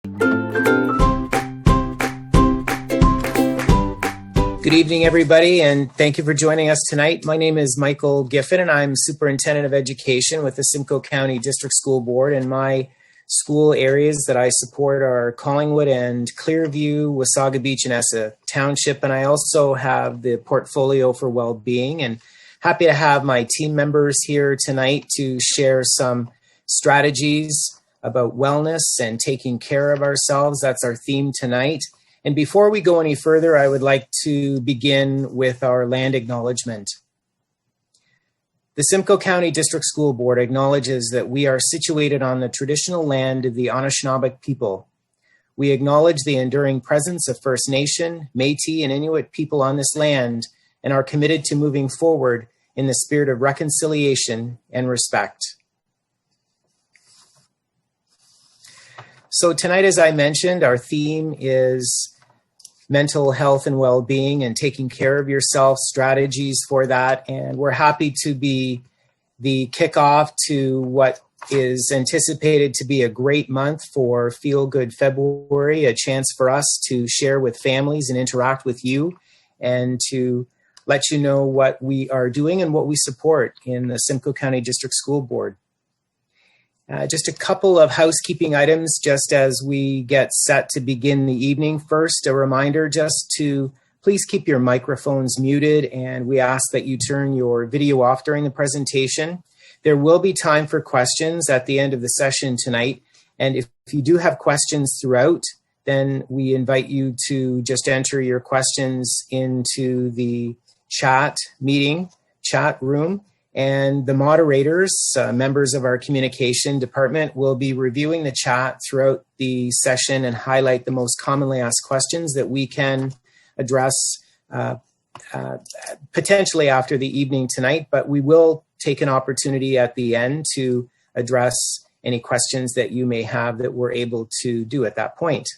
Good evening, everybody, and thank you for joining us tonight. My name is Michael Giffen, and I'm Superintendent of Education with the Simcoe County District School Board, and my school areas that I support are Collingwood and Clearview, Wasaga Beach, and Essa Township, and I also have the portfolio for well-being, and happy to have my team members here tonight to share some strategies about wellness and taking care of ourselves. That's our theme tonight. And before we go any further, I would like to begin with our land acknowledgement. The Simcoe County District School Board acknowledges that we are situated on the traditional land of the Anishinaabe people. We acknowledge the enduring presence of First Nation, Métis, and Inuit people on this land and are committed to moving forward in the spirit of reconciliation and respect. So tonight, as I mentioned, our theme is mental health and well-being and taking care of yourself, strategies for that. And we're happy to be the kickoff to what is anticipated to be a great month for Feelin Good February, a chance for us to share with families and interact with you and to let you know what we are doing and what we support in the Simcoe County District School Board. Just a couple of housekeeping items just as we get set to begin the evening. First, a reminder just to please keep your microphones muted, and we ask that you turn your video off during the presentation. There will be time for questions at the end of the session tonight, and if you do have questions throughout, then we invite you to just enter your questions into the chat room. And the moderators, members of our communication department, will be reviewing the chat throughout the session and highlight the most commonly asked questions that we can address potentially after the evening tonight. But we will take an opportunity at the end to address any questions that you may have that we're able to do at that point.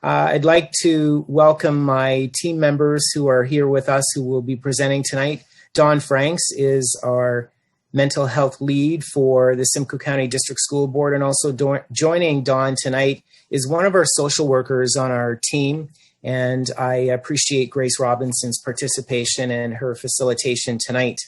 I'd like to welcome my team members who are here with us who will be presenting tonight. Don Franks is our mental health lead for the Simcoe County District School Board, and also joining Don tonight is one of our social workers on our team, and I appreciate Grace Robinson's participation and her facilitation tonight.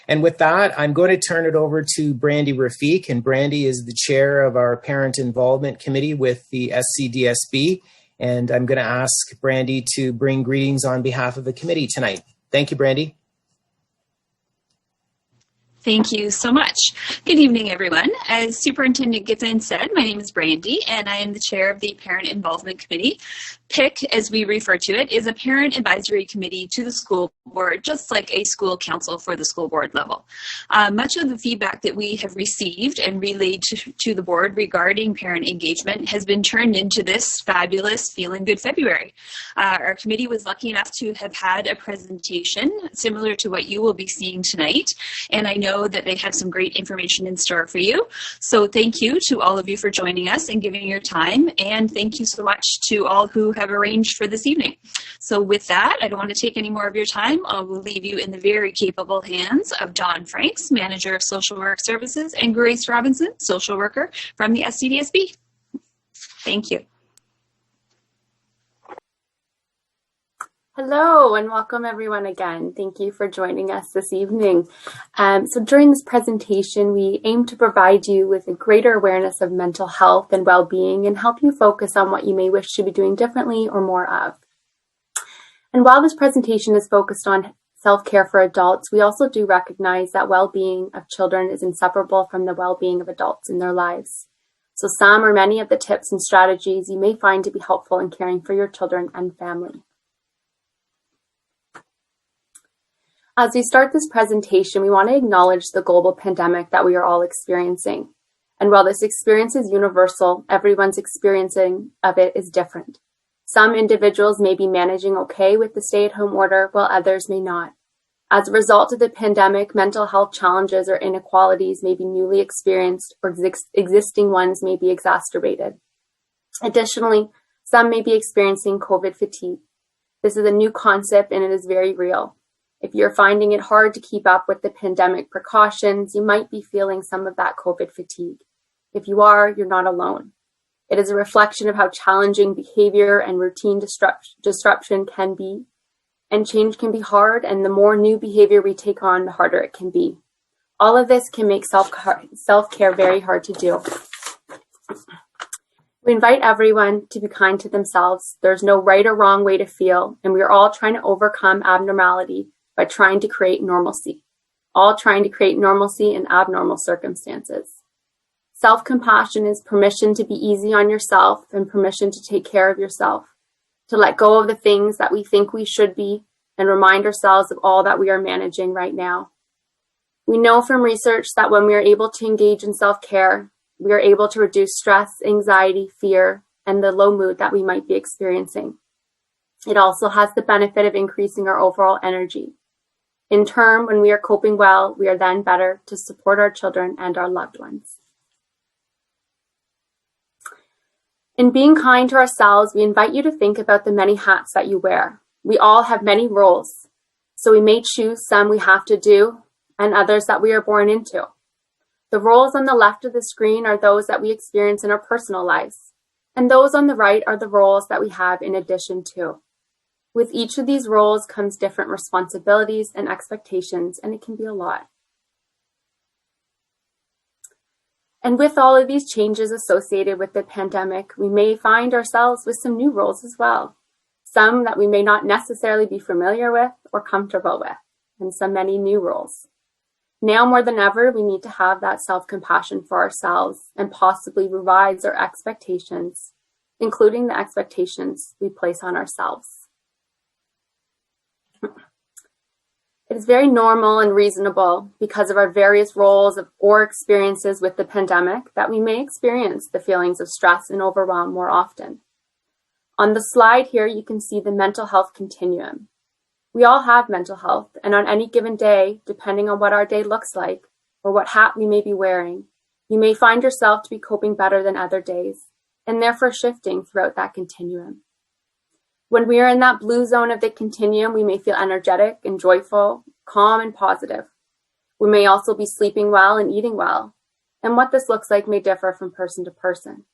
And with that, I'm going to turn it over to Brandy Rafiq, and Brandy is the chair of our Parent Involvement Committee with the SCDSB, and I'm going to ask Brandy to bring greetings on behalf of the committee tonight. Thank you, Brandy. Thank you so much. Good evening, everyone. As Superintendent Giffen said, my name is Brandy, and I am the chair of the Parent Involvement Committee. PIC, as we refer to it, is a parent advisory committee to the school board, just like a school council for the school board level. Much of the feedback that we have received and relayed to the board regarding parent engagement has been turned into this fabulous Feelin Good February. Our committee was lucky enough to have had a presentation similar to what you will be seeing tonight, and I know that they have some great information in store for you. So thank you to all of you for joining us and giving your time, and thank you so much to all who have arranged for this evening. So with that, I don't want to take any more of your time. I will leave you in the very capable hands of Don Franks, Manager of Social Work Services, and Grace Robinson, Social Worker from the SCDSB. Thank you. Hello and welcome everyone again. Thank you for joining us this evening. So during this presentation, we aim to provide you with a greater awareness of mental health and well-being and help you focus on what you may wish to be doing differently or more of. And while this presentation is focused on self-care for adults, we also do recognize that well-being of children is inseparable from the well-being of adults in their lives. So some or many of the tips and strategies you may find to be helpful in caring for your children and family. As we start this presentation, we want to acknowledge the global pandemic that we are all experiencing. And while this experience is universal, everyone's experiencing of it is different. Some individuals may be managing okay with the stay-at-home order, while others may not. As a result of the pandemic, mental health challenges or inequalities may be newly experienced, or existing ones may be exacerbated. Additionally, some may be experiencing COVID fatigue. This is a new concept and it is very real. If you're finding it hard to keep up with the pandemic precautions, you might be feeling some of that COVID fatigue. If you are, you're not alone. It is a reflection of how challenging behavior and routine disruption can be, and change can be hard, and the more new behavior we take on, the harder it can be. All of this can make self-care very hard to do. We invite everyone to be kind to themselves. There's no right or wrong way to feel, and we are all trying to overcome abnormality by trying to create normalcy. All trying to create normalcy in abnormal circumstances. Self-compassion is permission to be easy on yourself and permission to take care of yourself, to let go of the things that we think we should be and remind ourselves of all that we are managing right now. We know from research that when we are able to engage in self-care, we are able to reduce stress, anxiety, fear, and the low mood that we might be experiencing. It also has the benefit of increasing our overall energy. In turn, when we are coping well, we are then better to support our children and our loved ones. In being kind to ourselves, we invite you to think about the many hats that you wear. We all have many roles, so we may choose some we have to do and others that we are born into. The roles on the left of the screen are those that we experience in our personal lives, and those on the right are the roles that we have in addition to. With each of these roles comes different responsibilities and expectations, and it can be a lot. And with all of these changes associated with the pandemic, we may find ourselves with some new roles as well. Some that we may not necessarily be familiar with or comfortable with, and many new roles. Now more than ever, we need to have that self-compassion for ourselves and possibly revise our expectations, including the expectations we place on ourselves. It is very normal and reasonable because of our various roles or experiences with the pandemic that we may experience the feelings of stress and overwhelm more often. On the slide here, you can see the mental health continuum. We all have mental health, and on any given day, depending on what our day looks like or what hat we may be wearing, you may find yourself to be coping better than other days, and therefore shifting throughout that continuum. When we are in that blue zone of the continuum, we may feel energetic and joyful, calm and positive. We may also be sleeping well and eating well, and what this looks like may differ from person to person.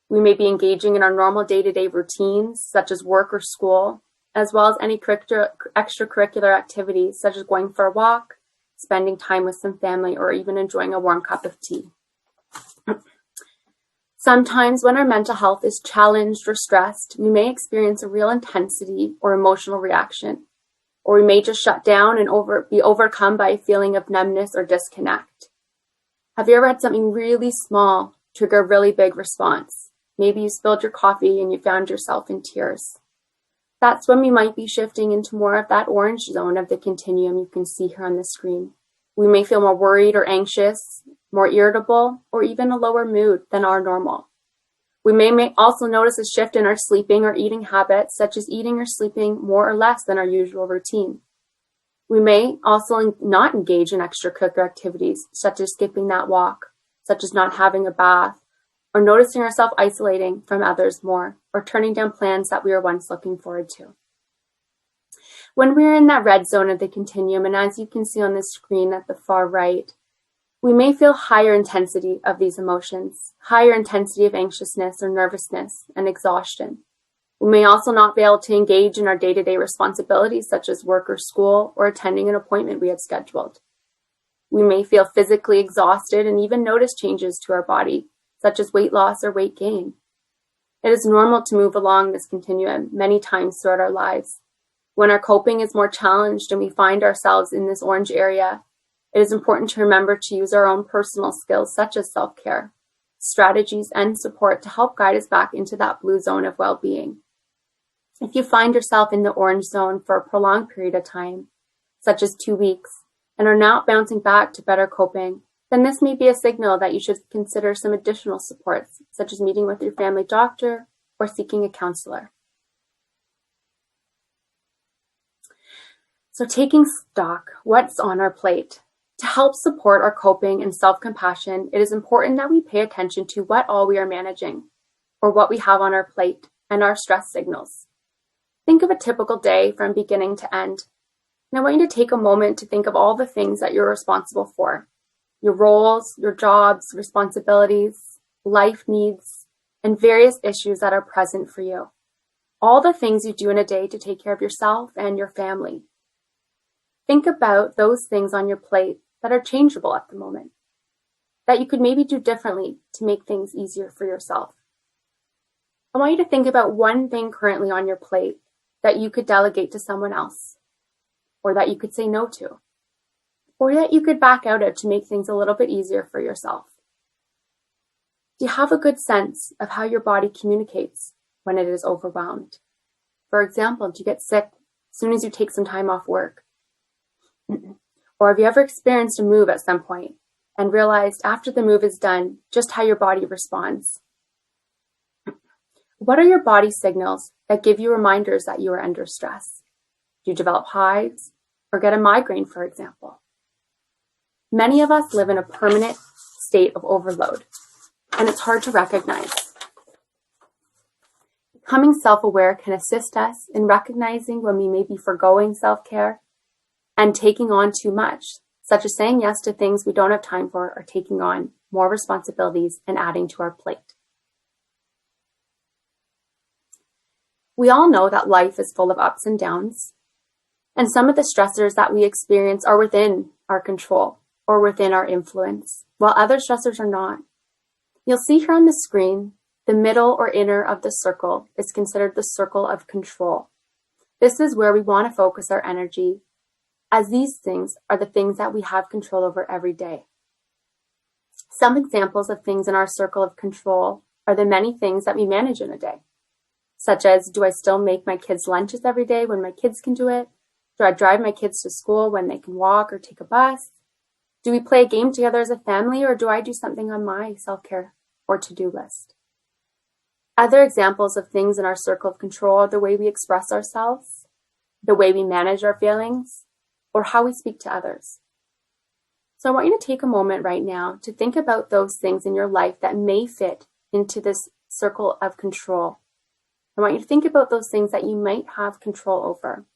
We may be engaging in our normal day-to-day routines, such as work or school, as well as any extracurricular activities, such as going for a walk, spending time with some family, or even enjoying a warm cup of tea. Sometimes when our mental health is challenged or stressed, we may experience a real intensity or emotional reaction, or we may just shut down and be overcome by a feeling of numbness or disconnect. Have you ever had something really small trigger a really big response? Maybe you spilled your coffee and you found yourself in tears. That's when we might be shifting into more of that orange zone of the continuum you can see here on the screen. We may feel more worried or anxious, more irritable, or even a lower mood than our normal. We may also notice a shift in our sleeping or eating habits, such as eating or sleeping more or less than our usual routine. We may also not engage in extracurricular activities, such as skipping that walk, such as not having a bath, or noticing ourselves isolating from others more, or turning down plans that we were once looking forward to. When we're in that red zone of the continuum, and as you can see on the screen at the far right, we may feel higher intensity of these emotions, higher intensity of anxiousness or nervousness and exhaustion. We may also not be able to engage in our day-to-day responsibilities, such as work or school, or attending an appointment we had scheduled. We may feel physically exhausted and even notice changes to our body, such as weight loss or weight gain. It is normal to move along this continuum many times throughout our lives. When our coping is more challenged and we find ourselves in this orange area, it is important to remember to use our own personal skills, such as self-care, strategies, and support to help guide us back into that blue zone of well-being. If you find yourself in the orange zone for a prolonged period of time, such as 2 weeks, and are now bouncing back to better coping, then this may be a signal that you should consider some additional supports, such as meeting with your family doctor or seeking a counselor. So taking stock, what's on our plate? To help support our coping and self-compassion, it is important that we pay attention to what all we are managing, or what we have on our plate, and our stress signals. Think of a typical day from beginning to end. And I want you to take a moment to think of all the things that you're responsible for. Your roles, your jobs, responsibilities, life needs, and various issues that are present for you. All the things you do in a day to take care of yourself and your family. Think about those things on your plate that are changeable at the moment, that you could maybe do differently to make things easier for yourself. I want you to think about one thing currently on your plate that you could delegate to someone else, or that you could say no to, or that you could back out of to make things a little bit easier for yourself. Do you have a good sense of how your body communicates when it is overwhelmed? For example, do you get sick as soon as you take some time off work? Or have you ever experienced a move at some point and realized after the move is done just how your body responds? What are your body signals that give you reminders that you are under stress? Do you develop hives or get a migraine, for example? Many of us live in a permanent state of overload, and it's hard to recognize. Becoming self-aware can assist us in recognizing when we may be forgoing self-care and taking on too much, such as saying yes to things we don't have time for or taking on more responsibilities and adding to our plate. We all know that life is full of ups and downs, and some of the stressors that we experience are within our control or within our influence, while other stressors are not. You'll see here on the screen, the middle or inner of the circle is considered the circle of control. This is where we want to focus our energy, as these things are the things that we have control over every day. Some examples of things in our circle of control are the many things that we manage in a day, such as, do I still make my kids' lunches every day when my kids can do it? Do I drive my kids to school when they can walk or take a bus? Do we play a game together as a family, or do I do something on my self-care or to-do list? Other examples of things in our circle of control are the way we express ourselves, the way we manage our feelings, or how we speak to others. So I want you to take a moment right now to think about those things in your life that may fit into this circle of control. I want you to think about those things that you might have control over.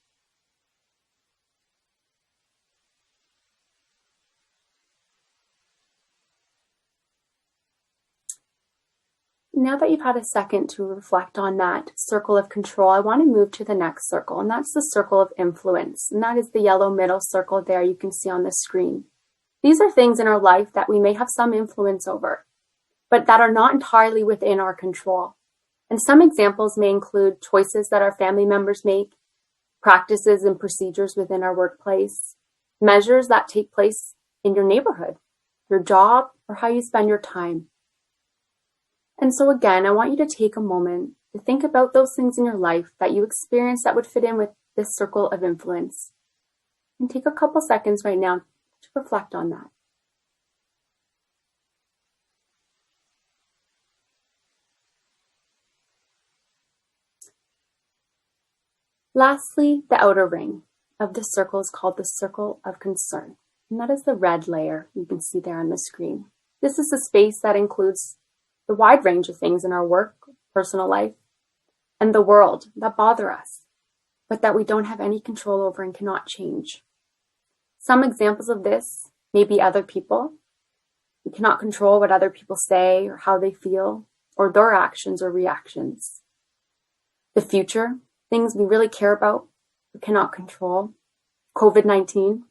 Now that you've had a second to reflect on that circle of control, I want to move to the next circle, and that's the circle of influence. And that is the yellow middle circle there you can see on the screen. These are things in our life that we may have some influence over, but that are not entirely within our control. And some examples may include choices that our family members make, practices and procedures within our workplace, measures that take place in your neighborhood, your job, or how you spend your time. And so again, I want you to take a moment to think about those things in your life that you experience that would fit in with this circle of influence. And take a couple seconds right now to reflect on that. Lastly, the outer ring of this circle is called the circle of concern. And that is the red layer you can see there on the screen. This is a space that includes the wide range of things in our work, personal life, and the world that bother us, but that we don't have any control over and cannot change. Some examples of this may be other people. We cannot control what other people say or how they feel, or their actions or reactions. The future, things we really care about, but cannot control. COVID-19.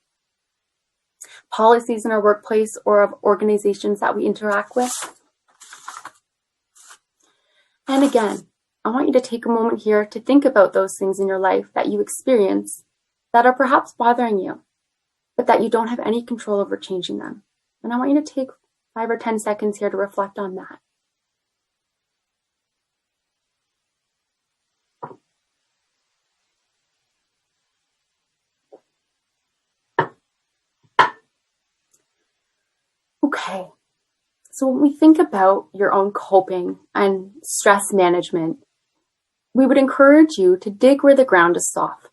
Policies in our workplace or of organizations that we interact with. And again, I want you to take a moment here to think about those things in your life that you experience that are perhaps bothering you, but that you don't have any control over changing them. And I want you to take 5 or 10 seconds here to reflect on that. Okay. So when we think about your own coping and stress management, we would encourage you to dig where the ground is soft.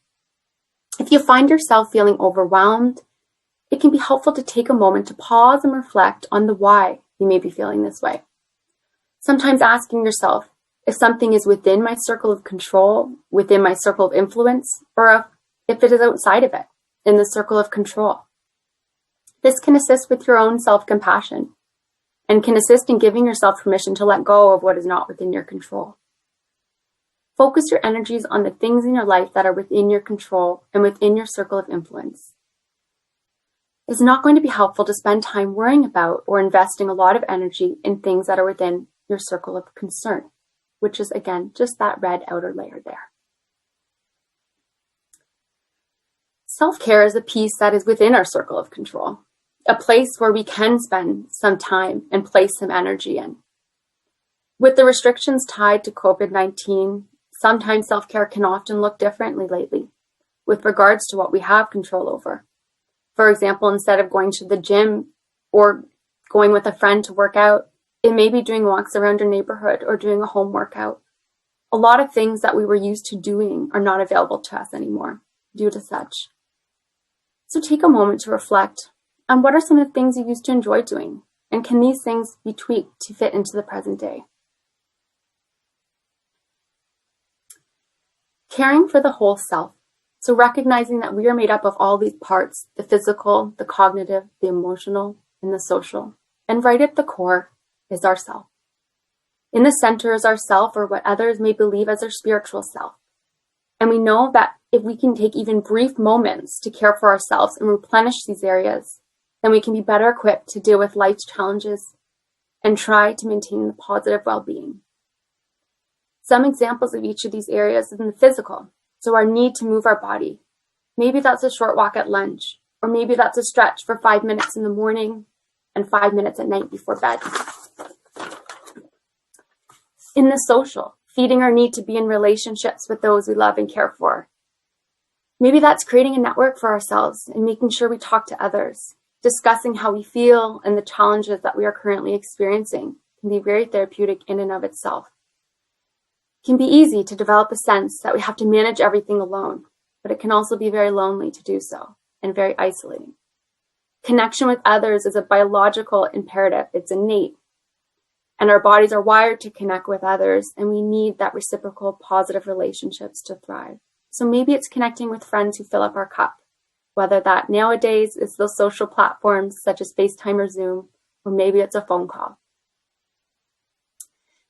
If you find yourself feeling overwhelmed, it can be helpful to take a moment to pause and reflect on the why you may be feeling this way. Sometimes asking yourself if something is within my circle of control, within my circle of influence, or if it is outside of it, in the circle of control. This can assist with your own self-compassion. and can assist in giving yourself permission to let go of what is not within your control. Focus your energies on the things in your life that are within your control and within your circle of influence. It's not going to be helpful to spend time worrying about or investing a lot of energy in things that are within your circle of concern, which is, again, just that red outer layer there. Self-care is a piece that is within our circle of control, a place where we can spend some time and place some energy in. With the restrictions tied to COVID-19, sometimes self-care can often look differently lately with regards to what we have control over. For example, instead of going to the gym or going with a friend to work out, it may be doing walks around your neighborhood or doing a home workout. A lot of things that we were used to doing are not available to us anymore due to such. So take a moment to reflect on what are some of the things you used to enjoy doing, and can these things be tweaked to fit into the present day? Caring for the whole self. So recognizing that we are made up of all these parts, the physical, the cognitive, the emotional, and the social. And right at the core is ourself. In the center is ourself, or what others may believe as our spiritual self. And we know that if we can take even brief moments to care for ourselves and replenish these areas, then we can be better equipped to deal with life's challenges and try to maintain the positive well-being. Some examples of each of these areas is in the physical. So our need to move our body. Maybe that's a short walk at lunch, or maybe that's a stretch for 5 minutes in the morning and 5 minutes at night before bed. In the social, feeding our need to be in relationships with those we love and care for. Maybe that's creating a network for ourselves and making sure we talk to others, discussing how we feel and the challenges that we are currently experiencing can be very therapeutic in and of itself. It can be easy to develop a sense that we have to manage everything alone, but it can also be very lonely to do so and very isolating. Connection with others is a biological imperative. It's innate. And our bodies are wired to connect with others, and we need that reciprocal positive relationships to thrive. So maybe it's connecting with friends who fill up our cup, whether that nowadays is those social platforms such as FaceTime or Zoom, or maybe it's a phone call.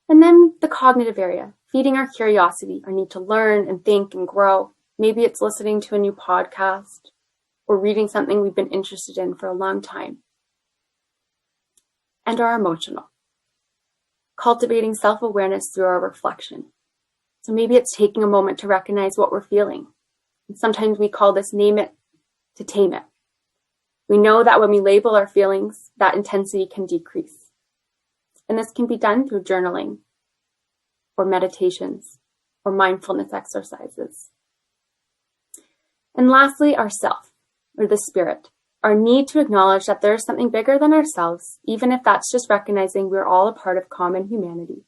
And then the cognitive area, feeding our curiosity, our need to learn and think and grow. Maybe it's listening to a new podcast or reading something we've been interested in for a long time. And our emotional, cultivating self-awareness through our reflection. So maybe it's taking a moment to recognize what we're feeling. And sometimes we call this name it to tame it. We know that when we label our feelings, that intensity can decrease. And this can be done through journaling or meditations or mindfulness exercises. And lastly, our self, or the spirit, our need to acknowledge that there is something bigger than ourselves, even if that's just recognizing we're all a part of common humanity.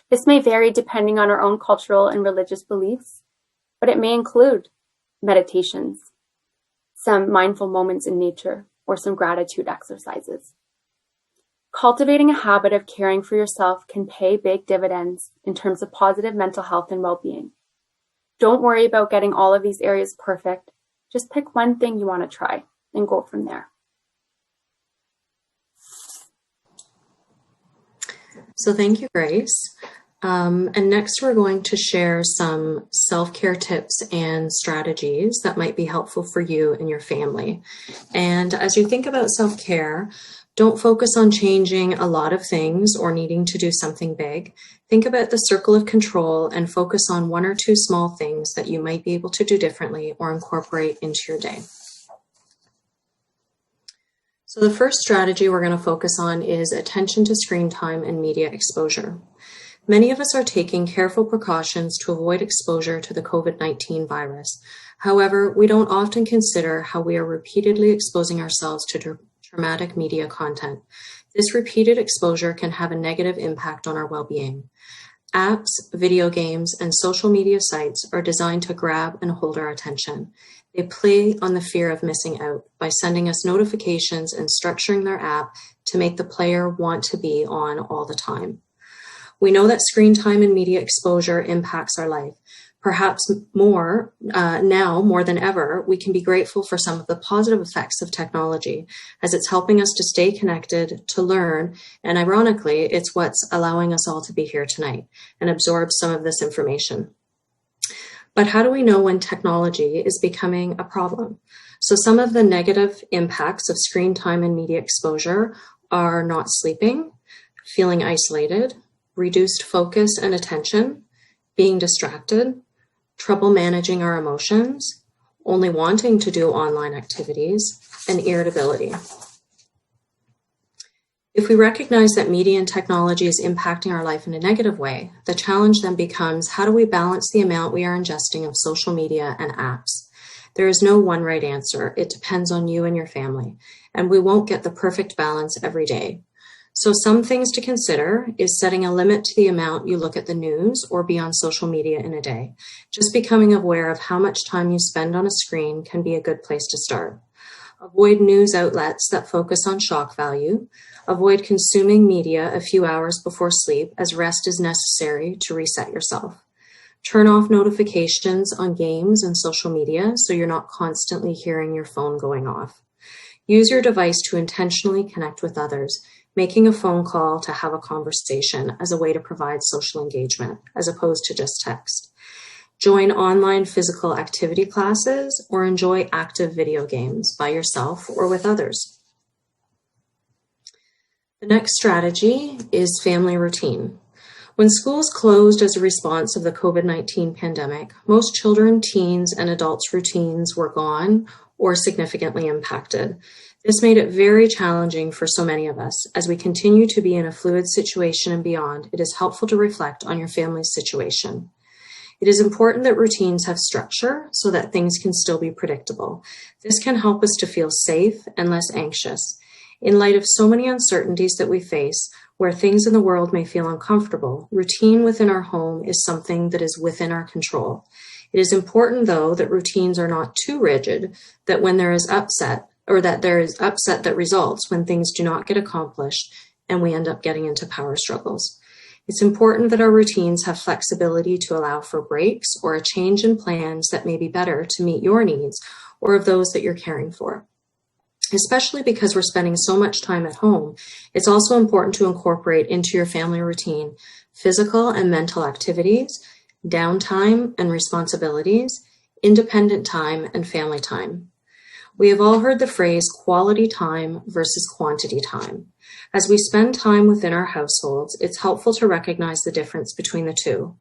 This may vary depending on our own cultural and religious beliefs, but it may include meditations, some mindful moments in nature, or some gratitude exercises. Cultivating a habit of caring for yourself can pay big dividends in terms of positive mental health and well-being. Don't worry about getting all of these areas perfect. Just pick one thing you want to try and go from there. So thank you, Grace. And next we're going to share some self-care tips and strategies that might be helpful for you and your family. And as you think about self-care, don't focus on changing a lot of things or needing to do something big. Think about the circle of control and focus on one or two small things that you might be able to do differently or incorporate into your day. So the first strategy we're going to focus on is attention to screen time and media exposure. Many of us are taking careful precautions to avoid exposure to the COVID-19 virus. However, we don't often consider how we are repeatedly exposing ourselves to traumatic media content. This repeated exposure can have a negative impact on our well-being. Apps, video games, and social media sites are designed to grab and hold our attention. They play on the fear of missing out by sending us notifications and structuring their app to make the player want to be on all the time. We know that screen time and media exposure impacts our life. Perhaps now more than ever, we can be grateful for some of the positive effects of technology, as it's helping us to stay connected, to learn, and ironically, it's what's allowing us all to be here tonight and absorb some of this information. But how do we know when technology is becoming a problem? So some of the negative impacts of screen time and media exposure are not sleeping, feeling isolated, reduced focus and attention, being distracted, trouble managing our emotions, only wanting to do online activities, and irritability. If we recognize that media and technology is impacting our life in a negative way, the challenge then becomes, how do we balance the amount we are ingesting of social media and apps? There is no one right answer. It depends on you and your family, and we won't get the perfect balance every day. So some things to consider is setting a limit to the amount you look at the news or be on social media in a day. Just becoming aware of how much time you spend on a screen can be a good place to start. Avoid news outlets that focus on shock value. Avoid consuming media a few hours before sleep, as rest is necessary to reset yourself. Turn off notifications on games and social media so you're not constantly hearing your phone going off. Use your device to intentionally connect with others, making a phone call to have a conversation as a way to provide social engagement, as opposed to just text. Join online physical activity classes or enjoy active video games by yourself or with others. The next strategy is family routine. When schools closed as a response of the COVID-19 pandemic, most children, teens, and adults' routines were gone or significantly impacted. This made it very challenging for so many of us. As we continue to be in a fluid situation and beyond, it is helpful to reflect on your family's situation. It is important that routines have structure so that things can still be predictable. This can help us to feel safe and less anxious. In light of so many uncertainties that we face, where things in the world may feel uncomfortable, routine within our home is something that is within our control. It is important, though, that routines are not too rigid, that when there is upset that results when things do not get accomplished and we end up getting into power struggles. It's important that our routines have flexibility to allow for breaks or a change in plans that may be better to meet your needs or of those that you're caring for. Especially because we're spending so much time at home, it's also important to incorporate into your family routine physical and mental activities, downtime and responsibilities, independent time, and family time. We have all heard the phrase quality time versus quantity time. As we spend time within our households, it's helpful to recognize the difference between the two.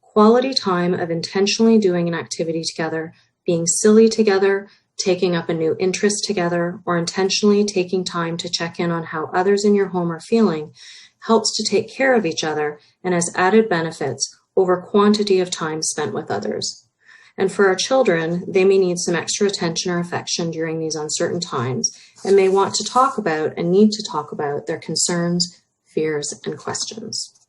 Quality time of intentionally doing an activity together, being silly together, taking up a new interest together, or intentionally taking time to check in on how others in your home are feeling, helps to take care of each other and has added benefits over quantity of time spent with others. And for our children, they may need some extra attention or affection during these uncertain times and may want to talk about and need to talk about their concerns, fears, and questions.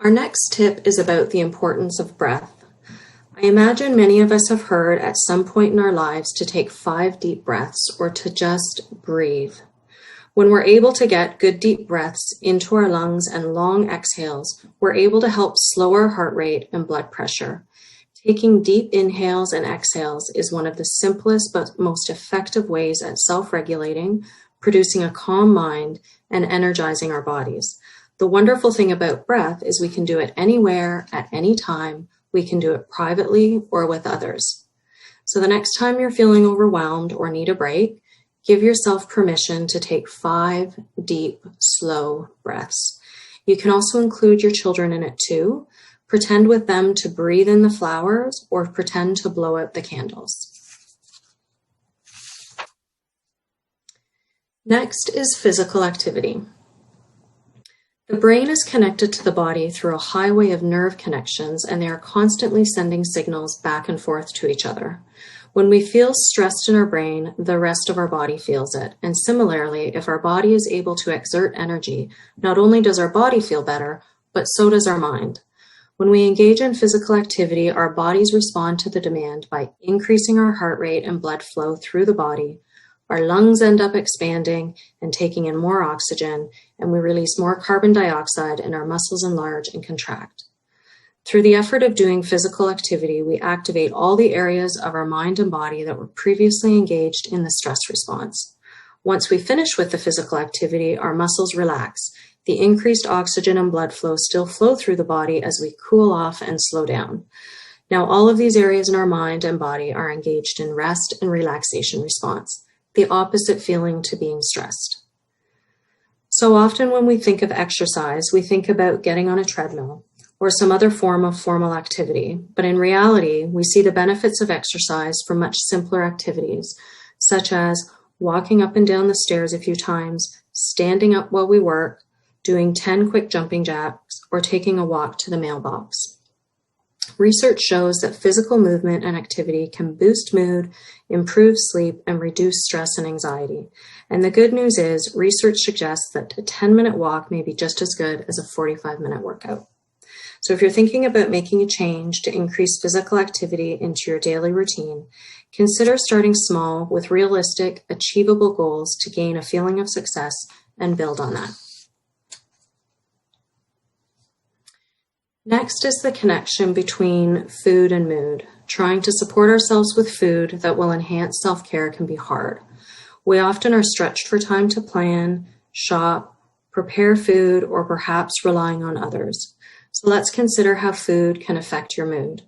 Our next tip is about the importance of breath. I imagine many of us have heard at some point in our lives to take 5 deep breaths or to just breathe. When we're able to get good deep breaths into our lungs and long exhales, we're able to help slow our heart rate and blood pressure. Taking deep inhales and exhales is one of the simplest but most effective ways at self-regulating, producing a calm mind, and energizing our bodies. The wonderful thing about breath is we can do it anywhere, at any time. We can do it privately or with others. So the next time you're feeling overwhelmed or need a break, give yourself permission to take 5 deep, slow breaths. You can also include your children in it too. Pretend with them to breathe in the flowers or pretend to blow out the candles. Next is physical activity. The brain is connected to the body through a highway of nerve connections, and they are constantly sending signals back and forth to each other. When we feel stressed in our brain, the rest of our body feels it. And similarly, if our body is able to exert energy, not only does our body feel better, but so does our mind. When we engage in physical activity, our bodies respond to the demand by increasing our heart rate and blood flow through the body, Our lungs end up expanding and taking in more oxygen, and we release more carbon dioxide, and our muscles enlarge and contract. Through the effort of doing physical activity, we activate all the areas of our mind and body that were previously engaged in the stress response. Once we finish with the physical activity, our muscles relax. The increased oxygen and blood flow still flow through the body as we cool off and slow down. Now, all of these areas in our mind and body are engaged in rest and relaxation response, the opposite feeling to being stressed. So often when we think of exercise, we think about getting on a treadmill or some other form of formal activity. But in reality, we see the benefits of exercise for much simpler activities, such as walking up and down the stairs a few times, standing up while we work, doing 10 quick jumping jacks, or taking a walk to the mailbox. Research shows that physical movement and activity can boost mood, improve sleep, and reduce stress and anxiety. And the good news is, research suggests that a 10-minute walk may be just as good as a 45-minute workout. So if you're thinking about making a change to increase physical activity into your daily routine, consider starting small with realistic, achievable goals to gain a feeling of success and build on that. Next is the connection between food and mood. Trying to support ourselves with food that will enhance self-care can be hard. We often are stretched for time to plan, shop, prepare food, or perhaps relying on others. So let's consider how food can affect your mood.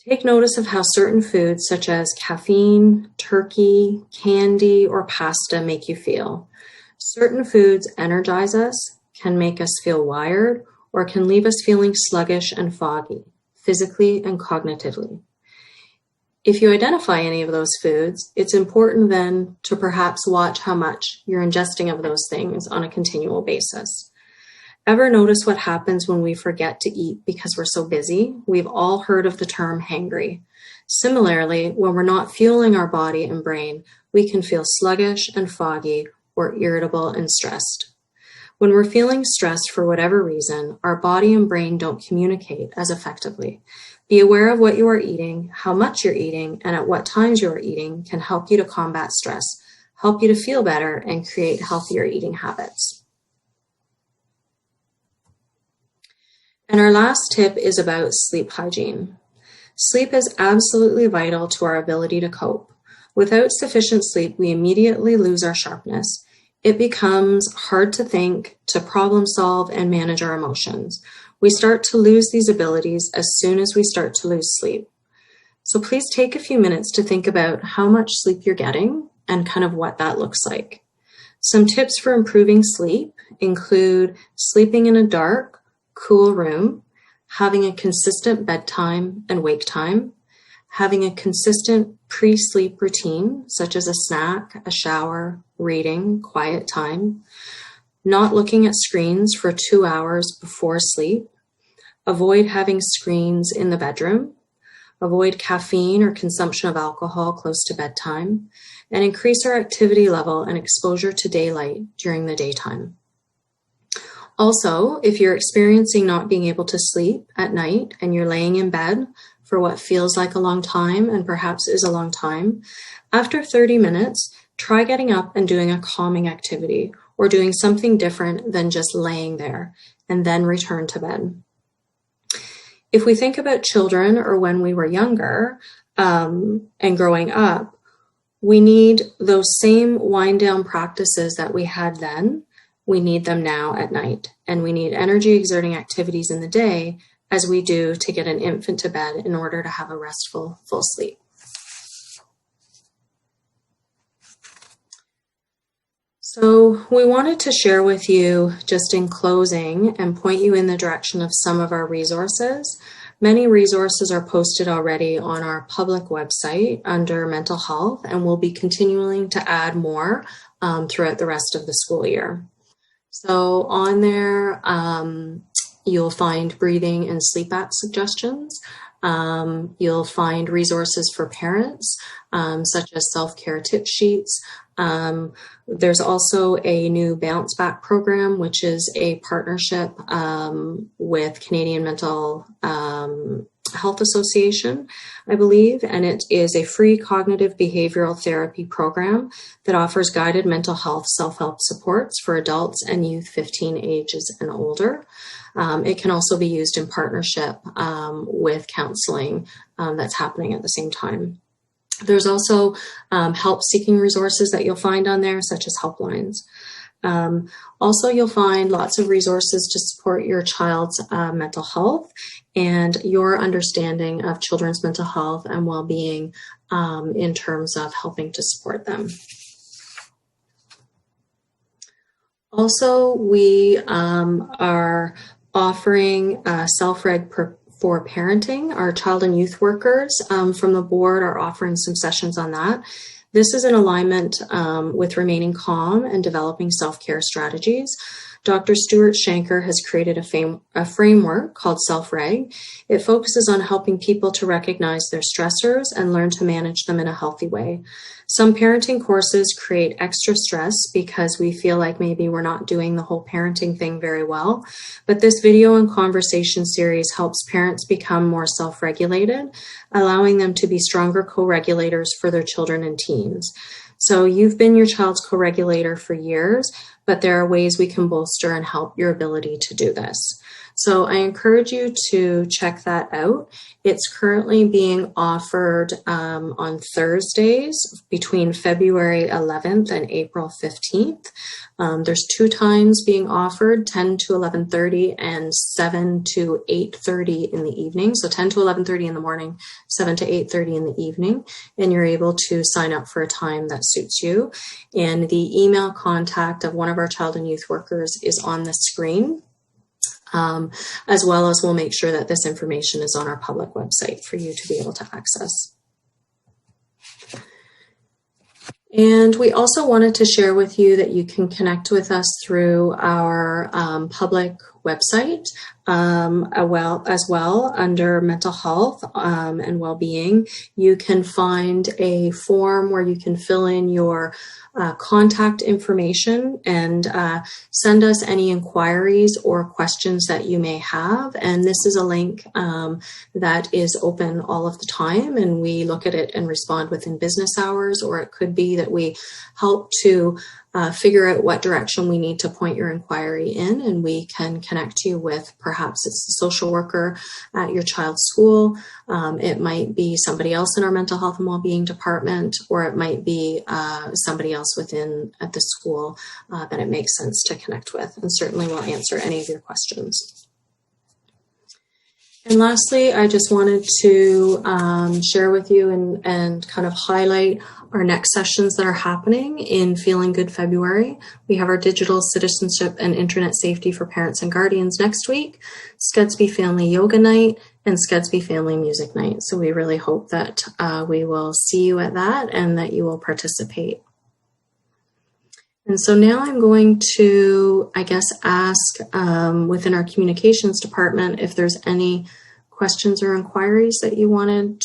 Take notice of how certain foods such as caffeine, turkey, candy, or pasta make you feel. Certain foods energize us, can make us feel wired, or can leave us feeling sluggish and foggy, physically and cognitively. If you identify any of those foods, it's important then to perhaps watch how much you're ingesting of those things on a continual basis. Ever notice what happens when we forget to eat because we're so busy? We've all heard of the term hangry. Similarly, when we're not fueling our body and brain, we can feel sluggish and foggy or irritable and stressed. When we're feeling stressed for whatever reason, our body and brain don't communicate as effectively. Be aware of what you are eating, how much you're eating, and at what times you are eating can help you to combat stress, help you to feel better, and create healthier eating habits. And our last tip is about sleep hygiene. Sleep is absolutely vital to our ability to cope. Without sufficient sleep, we immediately lose our sharpness. It becomes hard to think, to problem solve, and manage our emotions. We start to lose these abilities as soon as we start to lose sleep. So please take a few minutes to think about how much sleep you're getting and kind of what that looks like. Some tips for improving sleep include sleeping in a dark, cool room, having a consistent bedtime and wake time, having a consistent pre-sleep routine, such as a snack, a shower, reading, quiet time, not looking at screens for 2 hours before sleep, avoid having screens in the bedroom, avoid caffeine or consumption of alcohol close to bedtime, and increase our activity level and exposure to daylight during the daytime. Also, if you're experiencing not being able to sleep at night and you're laying in bed for what feels like a long time and perhaps is a long time, after 30 minutes, try getting up and doing a calming activity or doing something different than just laying there, and then return to bed. If we think about children or when we were younger and growing up, we need those same wind down practices that we had then. We need them now at night, and we need energy exerting activities in the day as we do to get an infant to bed in order to have a restful, full sleep. So we wanted to share with you, just in closing, and point you in the direction of some of our resources. Many resources are posted already on our public website under mental health, and we'll be continuing to add more throughout the rest of the school year. So on there, you'll find breathing and sleep app suggestions. You'll find resources for parents, such as self-care tip sheets. There's also a new Bounce Back program, which is a partnership with Canadian Mental Health Association, I believe, and it is a free cognitive behavioral therapy program that offers guided mental health self-help supports for adults and youth 15 ages and older. It can also be used in partnership with counseling that's happening at the same time. There's also help-seeking resources that you'll find on there, such as helplines. Also, you'll find lots of resources to support your child's mental health and your understanding of children's mental health and well-being in terms of helping to support them. Also, we are offering Selfreg for parenting. Our child and youth workers from the board are offering some sessions on that. This is in alignment with remaining calm and developing self-care strategies. Dr. Stuart Shanker has created a framework called Selfreg. It focuses on helping people to recognize their stressors and learn to manage them in a healthy way. Some parenting courses create extra stress because we feel like maybe we're not doing the whole parenting thing very well. But this video and conversation series helps parents become more self-regulated, allowing them to be stronger co-regulators for their children and teens. So you've been your child's co-regulator for years, but there are ways we can bolster and help your ability to do this. So I encourage you to check that out. It's currently being offered on Thursdays between February 11th and April 15th. There's 2 times being offered, 10 to 11:30 and 7 to 8:30 in the evening. So 10 to 11:30 in the morning, 7 to 8:30 in the evening. And you're able to sign up for a time that suits you. And the email contact of one of our child and youth workers is on the screen. As well as we'll make sure that this information is on our public website for you to be able to access. And we also wanted to share with you that you can connect with us through our public website as well under mental health and well-being. You can find a form where you can fill in your contact information and send us any inquiries or questions that you may have. And this is a link that is open all of the time, and we look at it and respond within business hours, or it could be that we help to figure out what direction we need to point your inquiry in, and we can connect you with perhaps it's the social worker at your child's school. It might be somebody else in our mental health and well-being department, or it might be somebody else at the school that it makes sense to connect with, and certainly we'll answer any of your questions. And lastly, I just wanted to share with you and kind of highlight our next sessions that are happening in Feelin Good February. We have our Digital Citizenship and Internet Safety for Parents and Guardians next week, SCDSB Family Yoga Night, and SCDSB Family Music Night. So we really hope that we will see you at that and that you will participate. And so now I'm going to, I guess, ask within our communications department if there's any questions or inquiries that you wanted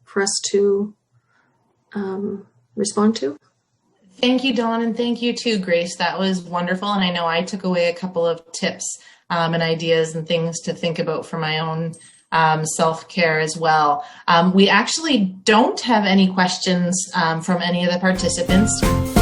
for us to respond to. Thank you, Dawn, and thank you too, Grace. That was wonderful. And I know I took away a couple of tips and ideas and things to think about for my own self-care as well. We actually don't have any questions from any of the participants.